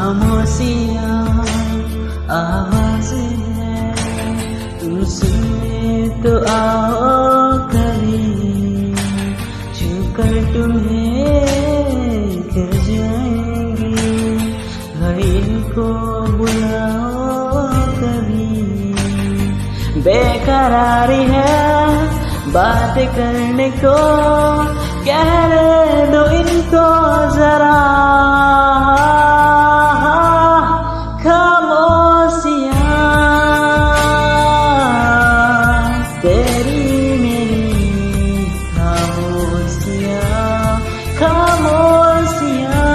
खामोशियाँ आवाज़ें हैं, तुम सुने तो आओ कभी, छूकर तुम्हें कर जाएंगी, भाई इनको बुलाओ कभी। बेकरारी है बात करने को, कहने दो इनको जरा। खामोशियाँ तेरी मेरी खामोशियाँ, खामोशियाँ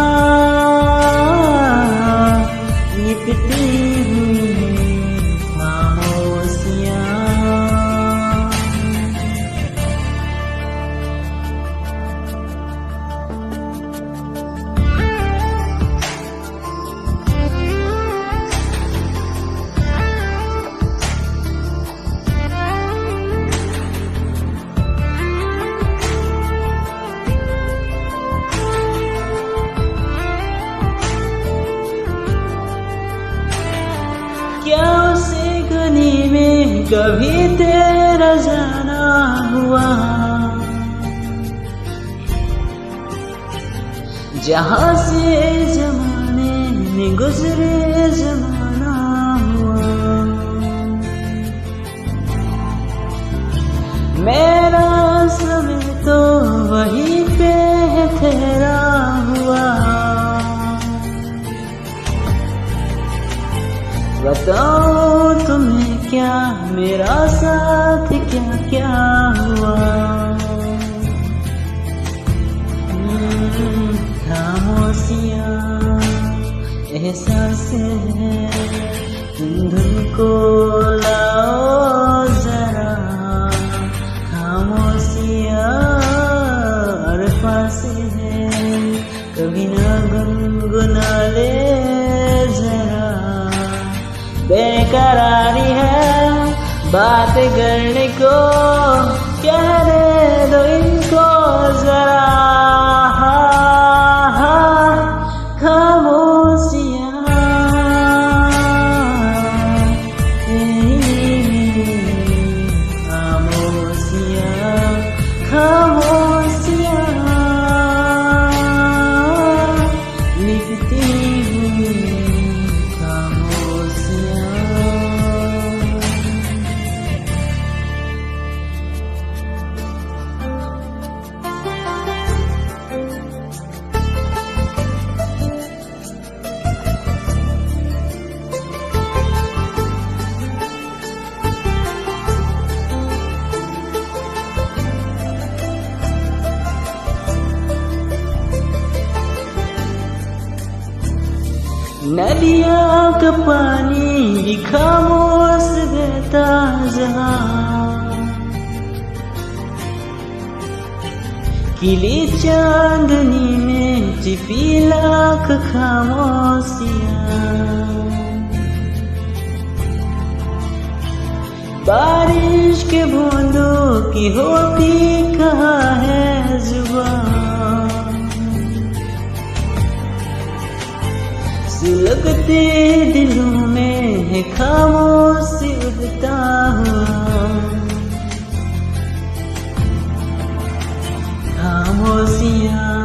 लिपटी हुई खामोशियाँ। क्या उसे गली में कभी तेरा जाना हुआ, जहाँ से जमाने में गुजरे जमाना हुआ। मेरा समय तो वहीं पे ठहरा हुआ, बताओ तुम्हें क्या मेरा साथ क्या क्या हुआ। खामोशियाँ एहसासें हैं, धुन को लाओ जरा। खामोशियाँ अरफासें हैं, कभी ना गुनगुना ले जरा। बेकरारी है बात करने को, कहने दो इनको जरा। खामोशियाँ खामोशियाँ खामोशियाँ लिखती हुई खामोशियाँ। नदियाँ का पानी भी खामोश बहता जहाँ, खिली चांदनी में छिपी लाख खामोशियाँ। बारिश के बूंदों की होती कहाँ है जुबान, सुलगते दिलों में है खामोशी उड़ता हुआ। खामोशियाँ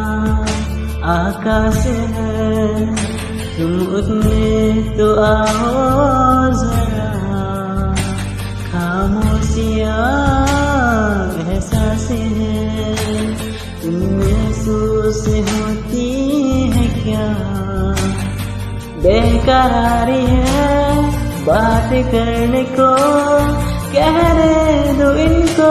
आकाश है, तुम उतने तो आओ जरा। खामोशियाँ एहसासें हैं, तुम महसूस होती है क्या। बेकरारी है बात करने को, कहने दो इनको